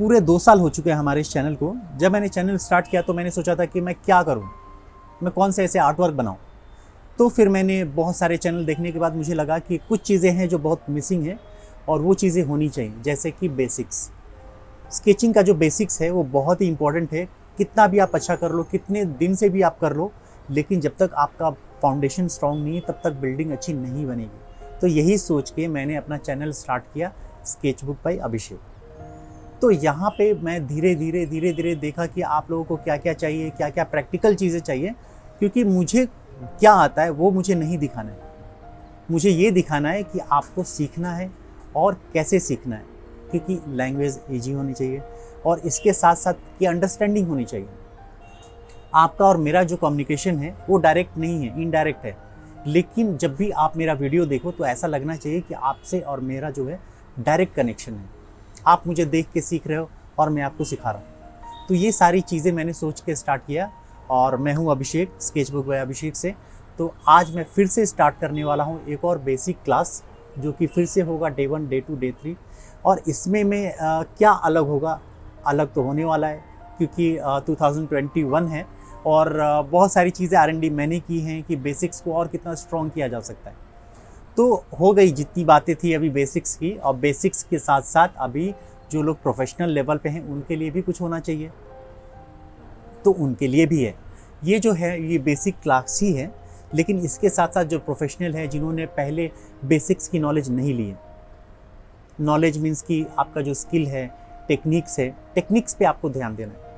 पूरे 2 साल हो चुके हैं हमारे इस चैनल को। जब मैंने चैनल स्टार्ट किया तो मैंने सोचा था कि मैं क्या करूं, मैं कौन से ऐसे आर्ट वर्क बनाऊं। तो फिर मैंने बहुत सारे चैनल देखने के बाद मुझे लगा कि कुछ चीज़ें हैं जो बहुत मिसिंग है और वो चीज़ें होनी चाहिए, जैसे कि बेसिक्स। स्केचिंग का जो बेसिक्स है वो बहुत ही इंपॉर्टेंट है। कितना भी आप अच्छा कर लो, कितने दिन से भी आप कर लो, लेकिन जब तक आपका फाउंडेशन स्ट्रांग नहीं है तब तक बिल्डिंग अच्छी नहीं बनेगी। तो यही सोच के मैंने अपना चैनल स्टार्ट किया, स्केचबुक बाय अभिषेक। तो यहाँ पे मैं धीरे धीरे देखा कि आप लोगों को क्या क्या चाहिए, क्या क्या प्रैक्टिकल चीज़ें चाहिए, क्योंकि मुझे क्या आता है वो मुझे नहीं दिखाना है। मुझे ये दिखाना है कि आपको सीखना है और कैसे सीखना है, क्योंकि लैंग्वेज ईजी होनी चाहिए और इसके साथ साथ की अंडरस्टैंडिंग होनी चाहिए। आपका और मेरा जो कम्युनिकेशन है वो डायरेक्ट नहीं है, इनडायरेक्ट है, लेकिन जब भी आप मेरा वीडियो देखो तो ऐसा लगना चाहिए कि आपसे और मेरा जो है डायरेक्ट कनेक्शन है। आप मुझे देख के सीख रहे हो और मैं आपको सिखा रहा हूँ। तो ये सारी चीज़ें मैंने सोच के स्टार्ट किया और मैं हूँ अभिषेक, स्केचबुक बाय अभिषेक से। तो आज मैं फिर से स्टार्ट करने वाला हूँ एक और बेसिक क्लास, जो कि फिर से होगा डे 1, डे 2, डे 3। और इसमें मैं क्या अलग होगा, अलग तो होने वाला है क्योंकि 2021 है और बहुत सारी चीज़ें R&D मैंने की हैं कि बेसिक्स को और कितना स्ट्रॉन्ग किया जा सकता है। तो हो गई जितनी बातें थी अभी बेसिक्स की, और बेसिक्स के साथ साथ अभी जो लोग प्रोफेशनल लेवल पे हैं उनके लिए भी कुछ होना चाहिए, तो उनके लिए भी है। ये जो है ये बेसिक क्लास ही है, लेकिन इसके साथ साथ जो प्रोफेशनल है जिन्होंने पहले बेसिक्स की नॉलेज नहीं ली है, नॉलेज मीन्स कि आपका जो स्किल है, टेक्निक्स है, टेक्निक्स पे आपको ध्यान देना है।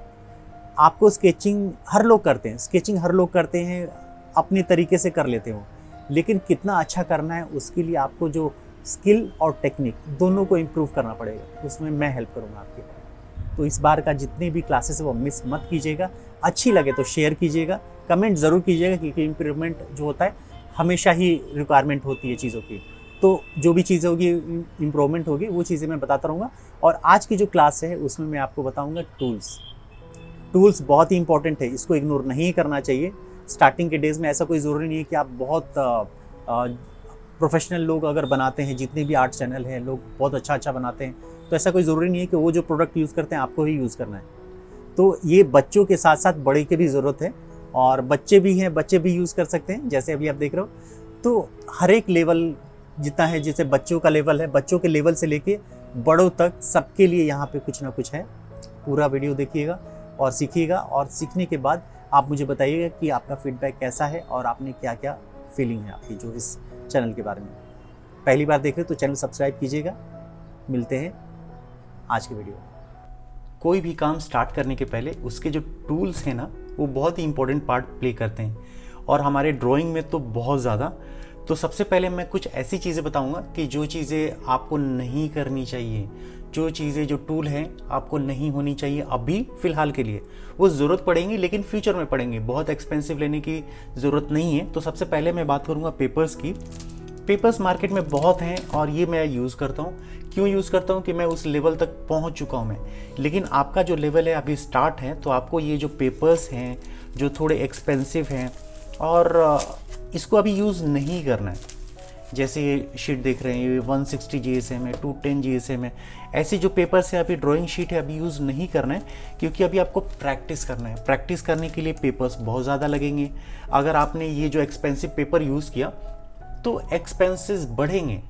आपको स्केचिंग हर लोग करते हैं, स्केचिंग हर लोग करते हैं, अपने तरीके से कर लेते हो, लेकिन कितना अच्छा करना है उसके लिए आपको जो स्किल और टेक्निक दोनों को इम्प्रूव करना पड़ेगा। उसमें मैं हेल्प करूँगा आपकी। तो इस बार का जितने भी क्लासेस है वो मिस मत कीजिएगा। अच्छी लगे तो शेयर कीजिएगा, कमेंट ज़रूर कीजिएगा, क्योंकि इम्प्रूवमेंट जो होता है हमेशा ही रिक्वायरमेंट होती है चीज़ों की। तो जो भी चीज़ें होगी, इम्प्रूवमेंट होगी, वो चीज़ें मैं बताता रहूँगा। और आज की जो क्लास है उसमें मैं आपको बताऊँगा टूल्स बहुत ही इंपॉर्टेंट है, इसको इग्नोर नहीं करना चाहिए। स्टार्टिंग के डेज़ में ऐसा कोई ज़रूरी नहीं है कि आप बहुत प्रोफेशनल लोग अगर बनाते हैं, जितने भी आर्ट चैनल हैं लोग बहुत अच्छा बनाते हैं, तो ऐसा कोई ज़रूरी नहीं है कि वो जो प्रोडक्ट यूज़ करते हैं आपको ही यूज़ करना है। तो ये बच्चों के साथ साथ बड़े की भी ज़रूरत है, और बच्चे भी हैं, बच्चे भी यूज़ कर सकते हैं, जैसे अभी आप देख रहे हो। तो हर एक लेवल जितना है, जैसे बच्चों का लेवल है, बच्चों के लेवल से लेके बड़ों तक सबके लिए यहाँ पे कुछ ना कुछ है। पूरा वीडियो देखिएगा और सीखिएगा, और सीखने के बाद आप मुझे बताइएगा कि आपका फीडबैक कैसा है और आपने क्या क्या फीलिंग है आपकी जो इस चैनल के बारे में। पहली बार देख रहे तो चैनल सब्सक्राइब कीजिएगा। मिलते हैं आज के वीडियो में। कोई भी काम स्टार्ट करने के पहले उसके जो टूल्स हैं ना, वो बहुत ही इंपॉर्टेंट पार्ट प्ले करते हैं, और हमारे ड्राइंग में तो बहुत ज़्यादा। तो सबसे पहले मैं कुछ ऐसी चीज़ें बताऊंगा कि जो चीज़ें आपको नहीं करनी चाहिए, जो चीज़ें जो टूल हैं आपको नहीं होनी चाहिए अभी फ़िलहाल के लिए। वो ज़रूरत पड़ेंगी लेकिन फ्यूचर में पड़ेंगी, बहुत एक्सपेंसिव लेने की ज़रूरत नहीं है। तो सबसे पहले मैं बात करूँगा पेपर्स की। पेपर्स मार्केट में बहुत हैं और ये मैं यूज़ करता हूँ। क्यों यूज़ करता हूँ कि मैं उस लेवल तक पहुँच चुका हूँ मैं, लेकिन आपका जो लेवल है अभी स्टार्ट है, तो आपको ये जो पेपर्स हैं जो थोड़े एक्सपेंसिव हैं और इसको अभी यूज़ नहीं करना है। जैसे ये शीट देख रहे हैं, ये 160 GSM है, 210 GSM है, ऐसी जो पेपर्स है अभी ड्राइंग शीट है, अभी यूज़ नहीं करना है, क्योंकि अभी आपको प्रैक्टिस करना है। प्रैक्टिस करने के लिए पेपर्स बहुत ज़्यादा लगेंगे। अगर आपने ये जो एक्सपेंसिव पेपर यूज़ किया तो एक्सपेंसेस बढ़ेंगे।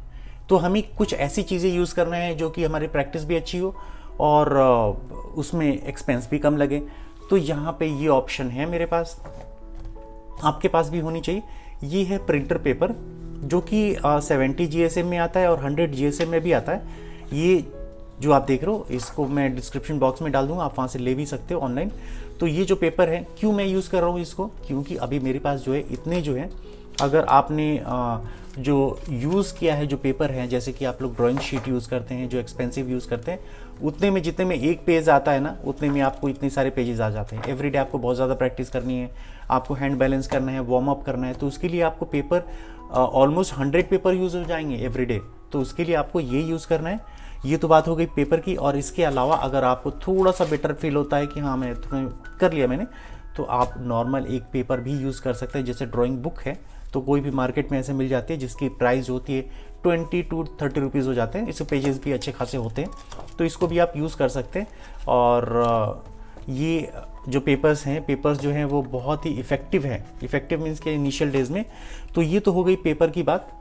तो हमें कुछ ऐसी चीज़ें यूज़ करना है जो कि हमारी प्रैक्टिस भी अच्छी हो और उसमें एक्सपेंस भी कम लगे। तो यहाँ पे ये ऑप्शन है मेरे पास, आपके पास भी होनी चाहिए। ये है प्रिंटर पेपर, जो कि 70 GSM में आता है और 100 GSM में भी आता है। ये जो आप देख रहे हो, इसको मैं डिस्क्रिप्शन बॉक्स में डाल दूंगा, आप वहाँ से ले भी सकते हो ऑनलाइन। तो ये जो पेपर है, क्यों मैं यूज़ कर रहा हूँ इसको, क्योंकि अभी मेरे पास जो है इतने जो है, अगर आपने जो यूज़ किया है जो पेपर है, जैसे कि आप लोग ड्राइंग शीट यूज़ करते हैं, जो एक्सपेंसिव यूज़ करते हैं, उतने में जितने में एक पेज आता है ना, उतने में आपको इतने सारे पेजेस आ जाते हैं। एवरीडे आपको बहुत ज़्यादा प्रैक्टिस करनी है, आपको हैंड बैलेंस करना है, वार्म अप करना है, तो उसके लिए आपको पेपर ऑलमोस्ट 100 पेपर यूज़ हो जाएंगे एवरीडे। तो उसके लिए आपको ये यूज़ करना है। ये तो बात हो गई पेपर की। और इसके अलावा अगर आपको थोड़ा सा बेटर फील होता है कि हाँ मैं थोड़ा कर लिया मैंने, तो आप नॉर्मल एक पेपर भी यूज़ कर सकते हैं। जैसे ड्राइंग बुक है, तो कोई भी मार्केट में ऐसे मिल जाती है जिसकी प्राइस होती है 20 to 30 रुपीज़ हो जाते हैं। इसके पेजेस भी अच्छे खासे होते हैं, तो इसको भी आप यूज़ कर सकते हैं। और ये जो पेपर्स जो हैं वो बहुत ही इफ़ेक्टिव है। इफ़ेक्टिव मीन्स के इनिशियल डेज में। तो ये तो हो गई पेपर की बात।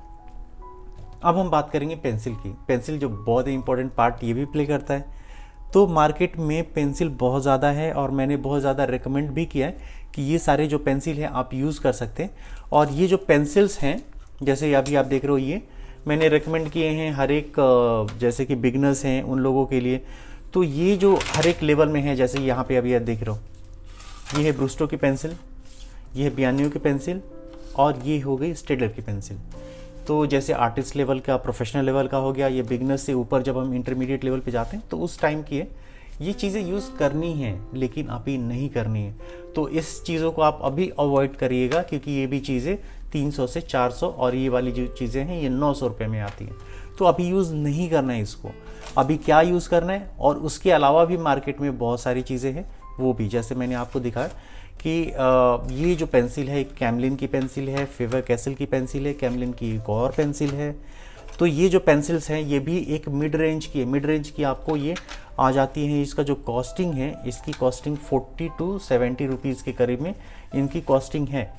अब हम बात करेंगे पेंसिल की। पेंसिल जो बहुत ही इंपॉर्टेंट पार्ट ये भी प्ले करता है। तो मार्केट में पेंसिल बहुत ज़्यादा है और मैंने बहुत ज़्यादा रिकमेंड भी किया है कि ये सारे जो पेंसिल हैं आप यूज़ कर सकते हैं। और ये जो पेंसिल्स हैं, जैसे अभी आप देख रहे हो, ये मैंने रिकमेंड किए हैं हर एक, जैसे कि बिगनर्स हैं उन लोगों के लिए। तो ये जो हर एक लेवल में है, जैसे यहाँ पे अभी आप देख रहे हो, ये है ब्रूस्टो की पेंसिल, ये है बियानियो की पेंसिल, और ये हो गई स्टेडलर की पेंसिल। तो जैसे आर्टिस्ट लेवल का, प्रोफेशनल लेवल का हो गया, ये बिगनर्स से ऊपर जब हम इंटरमीडिएट लेवल पे जाते हैं तो उस टाइम की है। ये चीज़ें यूज़ करनी है लेकिन अभी नहीं करनी है। तो इस चीज़ों को आप अभी अवॉइड करिएगा, क्योंकि ये भी चीज़ें 300 से 400 और ये वाली जो चीज़ें हैं ये 900 रुपये में आती हैं। तो अभी यूज़ नहीं करना है इसको। अभी क्या यूज़ करना है, और उसके अलावा भी मार्केट में बहुत सारी चीज़ें हैं वो भी, जैसे मैंने आपको दिखाया कि ये जो पेंसिल है कैमलिन की पेंसिल है, फेवर कैसल की पेंसिल है, कैमलिन की एक और पेंसिल है। तो ये जो पेंसिल्स हैं ये भी एक मिड रेंज की है। मिड रेंज की आपको ये आ जाती है। इसका जो कॉस्टिंग है, इसकी कॉस्टिंग 40 to 70 रुपीज़ के करीब में इनकी कॉस्टिंग है।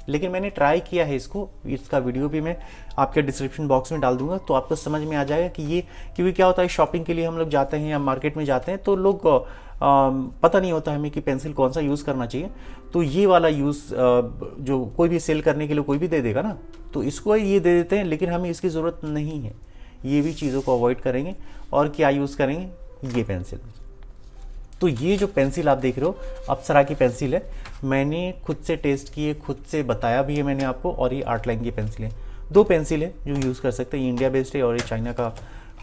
लेकिन मैंने ट्राई किया है इसको, इसका वीडियो भी मैं आपके डिस्क्रिप्शन बॉक्स में डाल दूंगा, तो आपको समझ में आ जाएगा कि ये, क्योंकि क्या होता है शॉपिंग के लिए हम लोग जाते हैं या मार्केट में जाते हैं तो लोग पता नहीं होता हमें कि पेंसिल कौन सा यूज़ करना चाहिए। तो ये वाला यूज़ जो कोई भी सेल करने के लिए कोई भी दे देगा ना, तो इसको ये दे देते हैं, लेकिन हमें इसकी ज़रूरत नहीं है। ये भी चीज़ों को अवॉइड करेंगे और क्या यूज़ करेंगे, ये पेंसिल। तो ये जो पेंसिल आप देख रहे हो अप्सरा की पेंसिल है, मैंने खुद से टेस्ट की है, खुद से बताया भी है मैंने आपको। और ये आर्ट लाइन की पेंसिल है। 2 पेंसिल है जो यूज़ कर सकते हैं। ये इंडिया बेस्ड है और ये चाइना का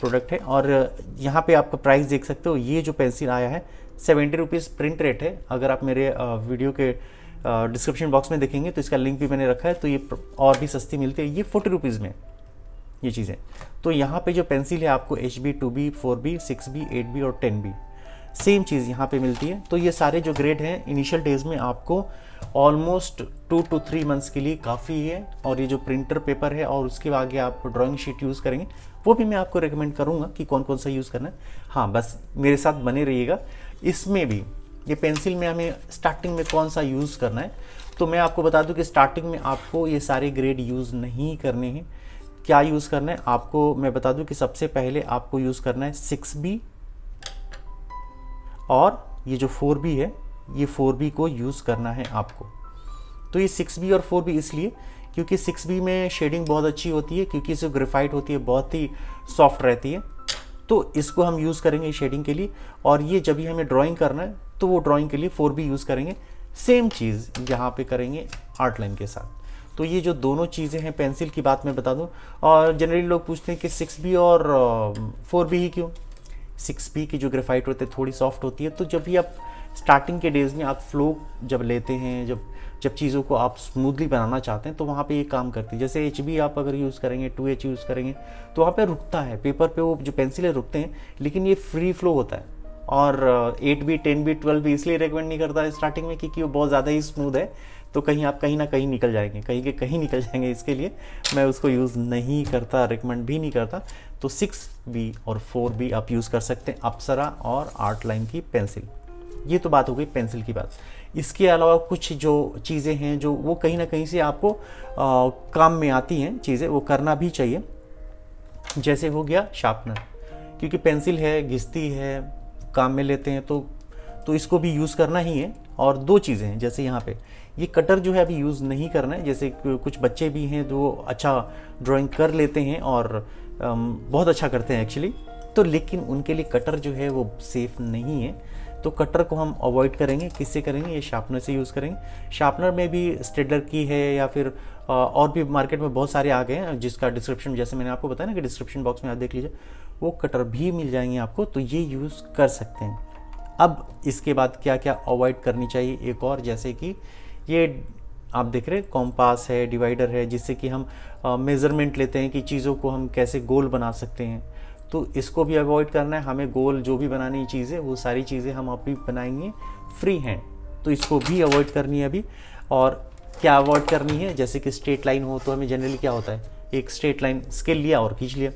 प्रोडक्ट है। और यहाँ पे आपका प्राइस देख सकते हो, ये जो पेंसिल आया है 70 रुपीज़ प्रिंट रेट है। अगर आप मेरे वीडियो के डिस्क्रिप्शन बॉक्स में देखेंगे तो इसका लिंक भी मैंने रखा है, तो ये और भी सस्ती मिलती है। ये 40 रुपीज़ में ये चीज़ें। तो यहाँ पे जो पेंसिल है आपको HB, 2B, 4B, 6B, 8B और 10B सेम चीज़ यहाँ पे मिलती है। तो ये सारे जो ग्रेड हैं इनिशियल डेज में आपको ऑलमोस्ट 2 to 3 मंथ्स के लिए काफ़ी है। और ये जो प्रिंटर पेपर है और उसके आगे आप ड्राइंग शीट यूज़ करेंगे, वो भी मैं आपको रिकमेंड करूँगा कि कौन कौन सा यूज़ करना है। हाँ, बस मेरे साथ बने रहिएगा। इसमें भी ये पेंसिल में हमें स्टार्टिंग में कौन सा यूज़ करना है, तो मैं आपको बता दूं कि स्टार्टिंग में आपको ये सारे ग्रेड यूज़ नहीं करने हैं। क्या यूज़ करना है आपको मैं बता दूं कि सबसे पहले आपको यूज़ करना है 6B, और ये जो 4B है, ये 4B को यूज़ करना है आपको। तो ये 6B और 4B इसलिए क्योंकि 6B में शेडिंग बहुत अच्छी होती है, क्योंकि इससे ग्रेफाइट होती है, बहुत ही सॉफ्ट रहती है। तो इसको हम यूज़ करेंगे शेडिंग के लिए। और ये जब भी हमें ड्राइंग करना है तो वो ड्राइंग के लिए 4B यूज़ करेंगे। सेम चीज़ यहाँ पे करेंगे आर्ट लाइन के साथ। तो ये जो दोनों चीज़ें हैं, पेंसिल की बात मैं बता दूं। और जनरली लोग पूछते हैं कि 6B और 4B ही क्यों। 6B की जो ग्रेफाइट होती है थोड़ी सॉफ्ट होती है। तो जब भी आप स्टार्टिंग के डेज में आप फ्लो जब लेते हैं, जब चीज़ों को आप स्मूथली बनाना चाहते हैं, तो वहाँ पे ये काम करती है। जैसे HB आप अगर यूज़ करेंगे, 2H यूज़ करेंगे, तो वहाँ पे रुकता है पेपर पे, वो जो पेंसिल है रुकते हैं, लेकिन ये फ्री फ्लो होता है। और 8B, 10B, 12B इसलिए रिकमेंड नहीं करता है स्टार्टिंग में, क्योंकि वो बहुत ज़्यादा ही स्मूथ है। तो कहीं आप कहीं ना कहीं निकल जाएंगे, कहीं के कहीं निकल जाएंगे। इसके लिए मैं उसको यूज़ नहीं करता, रिकमेंड भी नहीं करता। तो 6B और 4B आप यूज़ कर सकते हैं, अप्सरा और आर्ट लाइन की पेंसिल। ये तो बात हो गई पेंसिल की बात। इसके अलावा कुछ जो चीज़ें हैं जो वो कहीं ना कहीं से आपको काम में आती हैं चीज़ें, वो करना भी चाहिए। जैसे हो गया शार्पनर, क्योंकि पेंसिल है, घिसती है, काम में लेते हैं, तो इसको भी यूज़ करना ही है। और 2 चीज़ें हैं, जैसे यहाँ पे ये कटर जो है अभी यूज़ नहीं करना है। जैसे कुछ बच्चे भी हैं जो अच्छा ड्राइंग कर लेते हैं और बहुत अच्छा करते हैं एक्चुअली, तो लेकिन उनके लिए कटर जो है वो सेफ़ नहीं है। तो कटर को हम अवॉइड करेंगे। किससे करेंगे, ये शार्पनर से यूज़ करेंगे। शार्पनर में भी स्टेडलर की है या फिर और भी मार्केट में बहुत सारे आ गए हैं, जिसका डिस्क्रिप्शन, जैसे मैंने आपको बताया ना कि डिस्क्रिप्शन बॉक्स में आप देख लीजिए, वो कटर भी मिल जाएंगे आपको। तो ये यूज़ कर सकते हैं। अब इसके बाद क्या क्या अवॉइड करनी चाहिए एक और, जैसे कि ये आप देख रहे हैं कॉम्पास है, डिवाइडर है, जिससे कि हम मेज़रमेंट लेते हैं कि चीज़ों को हम कैसे गोल बना सकते हैं। तो इसको भी अवॉइड करना है हमें। गोल जो भी बनानी चीज़ें, वो सारी चीज़ें हम अभी बनाएंगे फ्री हैंड, तो इसको भी अवॉइड करनी है अभी। और क्या अवॉइड करनी है। जैसे कि स्ट्रेट लाइन हो तो हमें जनरली क्या होता है, एक स्ट्रेट लाइन स्केल लिया और खींच लिया,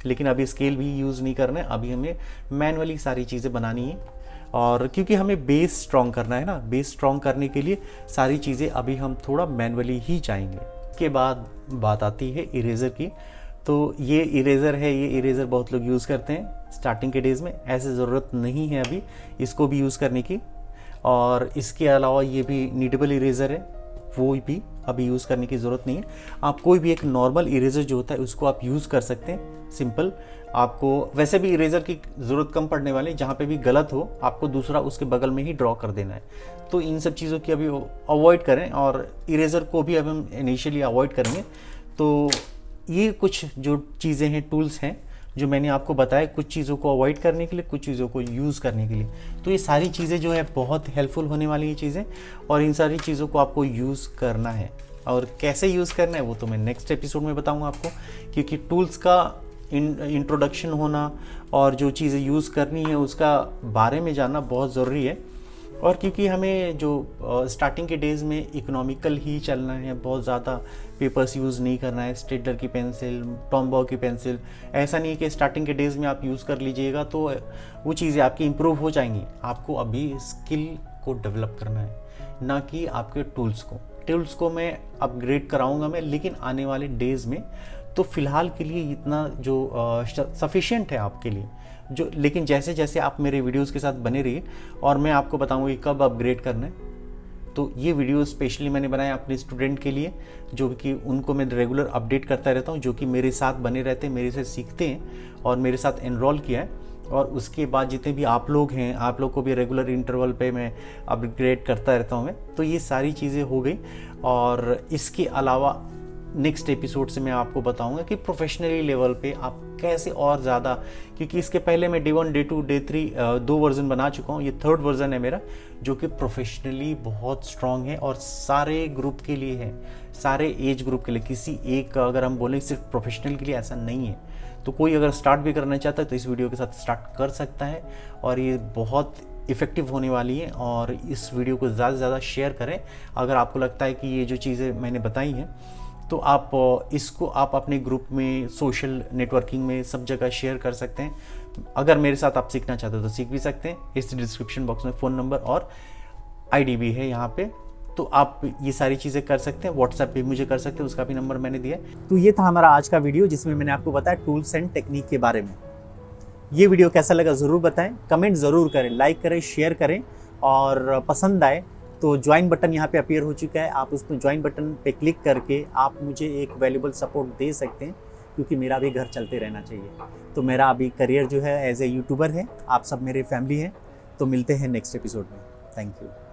लेकिन अभी स्केल भी यूज़ नहीं करना है, अभी हमें मैनुअली सारी चीज़ें बनानी है। और क्योंकि हमें बेस स्ट्रॉन्ग करना है ना, बेस स्ट्रॉन्ग करने के लिए सारी चीज़ें अभी हम थोड़ा मैनुअली ही जाएंगे। उसके बाद बात आती है इरेज़र की। तो ये इरेज़र है, ये इरेज़र बहुत लोग यूज़ करते हैं स्टार्टिंग के डेज़ में, ऐसे ज़रूरत नहीं है अभी इसको भी यूज़ करने की। और इसके अलावा ये भी नीडेबल इरेज़र है, वो भी अभी यूज़ करने की ज़रूरत नहीं है। आप कोई भी एक नॉर्मल इरेज़र जो होता है उसको आप यूज़ कर सकते हैं, सिंपल। आपको वैसे भी इरेज़र की ज़रूरत कम पड़ने वाली, जहाँ पे भी गलत हो आपको दूसरा उसके बगल में ही ड्रॉ कर देना है। तो इन सब चीज़ों की अभी अवॉइड करें, और इरेज़र को भी अब हम इनिशियली अवॉइड करेंगे। तो ये कुछ जो चीज़ें हैं, टूल्स हैं जो मैंने आपको बताया, कुछ चीज़ों को अवॉइड करने के लिए, कुछ चीज़ों को यूज़ करने के लिए। तो ये सारी चीज़ें जो है बहुत हेल्पफुल होने वाली ये चीज़ें, और इन सारी चीज़ों को आपको यूज़ करना है। और कैसे यूज़ करना है वो तो मैं नेक्स्ट एपिसोड में बताऊंगा आपको, क्योंकि टूल्स का इंट्रोडक्शन होना और जो चीज़ें यूज़ करनी है उसका बारे में जानना बहुत ज़रूरी है। और क्योंकि हमें जो स्टार्टिंग के डेज़ में इकोनॉमिकल ही चलना है, बहुत ज़्यादा पेपर्स यूज़ नहीं करना है, स्टेडलर की पेंसिल, टॉमबॉय की पेंसिल, ऐसा नहीं कि स्टार्टिंग के डेज़ में आप यूज़ कर लीजिएगा तो वो चीज़ें आपकी इम्प्रूव हो जाएंगी। आपको अभी स्किल को डेवलप करना है, ना कि आपके टूल्स को मैं अपग्रेड कराऊंगा मैं, लेकिन आने वाले डेज़ में। तो फ़िलहाल के लिए इतना जो सफिशिएंट है आपके लिए जो, लेकिन जैसे जैसे आप मेरे वीडियोस के साथ बने रहिए और मैं आपको बताऊंगा कि कब अपग्रेड करना है। तो ये वीडियो स्पेशली मैंने बनाया अपने स्टूडेंट के लिए, जो कि उनको मैं रेगुलर अपडेट करता रहता हूँ, जो कि मेरे साथ बने रहते हैं, मेरे से सीखते हैं और मेरे साथ एनरोल किया है। और उसके बाद जितने भी आप लोग हैं, आप लोग को भी रेगुलर इंटरवल पे मैं अपग्रेड करता रहता हूँ मैं। तो ये सारी चीज़ें हो गई। और इसके अलावा नेक्स्ट एपिसोड से मैं आपको बताऊंगा कि प्रोफेशनली लेवल पे आप कैसे और ज़्यादा, क्योंकि इसके पहले मैं डे 1, डे 2, डे 3 2 वर्जन बना चुका हूँ, ये 3rd वर्जन है मेरा, जो कि प्रोफेशनली बहुत स्ट्रॉन्ग है और सारे ग्रुप के लिए है, सारे एज ग्रुप के लिए। किसी एक अगर हम बोलें सिर्फ प्रोफेशनल के लिए, ऐसा नहीं है। तो कोई अगर स्टार्ट भी करना चाहता है तो इस वीडियो के साथ स्टार्ट कर सकता है, और ये बहुत इफ़ेक्टिव होने वाली है। और इस वीडियो को ज़्यादा से ज़्यादा शेयर करें। अगर आपको लगता है कि ये जो चीज़ें मैंने बताई हैं तो आप इसको आप अपने ग्रुप में, सोशल नेटवर्किंग में, सब जगह शेयर कर सकते हैं। अगर मेरे साथ आप सीखना चाहते हो तो सीख भी सकते हैं। इस डिस्क्रिप्शन बॉक्स में फ़ोन नंबर और आईडी भी है यहाँ पे, तो आप ये सारी चीज़ें कर सकते हैं। व्हाट्सएप पे मुझे कर सकते हैं, उसका भी नंबर मैंने दिया है। तो ये था हमारा आज का वीडियो, जिसमें मैंने आपको बताया टूल्स एंड टेक्निक के बारे में। ये वीडियो कैसा लगा ज़रूर बताएं, कमेंट ज़रूर करें, लाइक करें, शेयर करें, और पसंद आए तो ज्वाइन बटन यहाँ पे अपीयर हो चुका है, आप उस पर ज्वाइन बटन पे क्लिक करके आप मुझे एक वैल्यूबल सपोर्ट दे सकते हैं, क्योंकि मेरा भी घर चलते रहना चाहिए। तो मेरा अभी करियर जो है एज ए यूट्यूबर है, आप सब मेरे फैमिली हैं। तो मिलते हैं नेक्स्ट एपिसोड में। Thank you.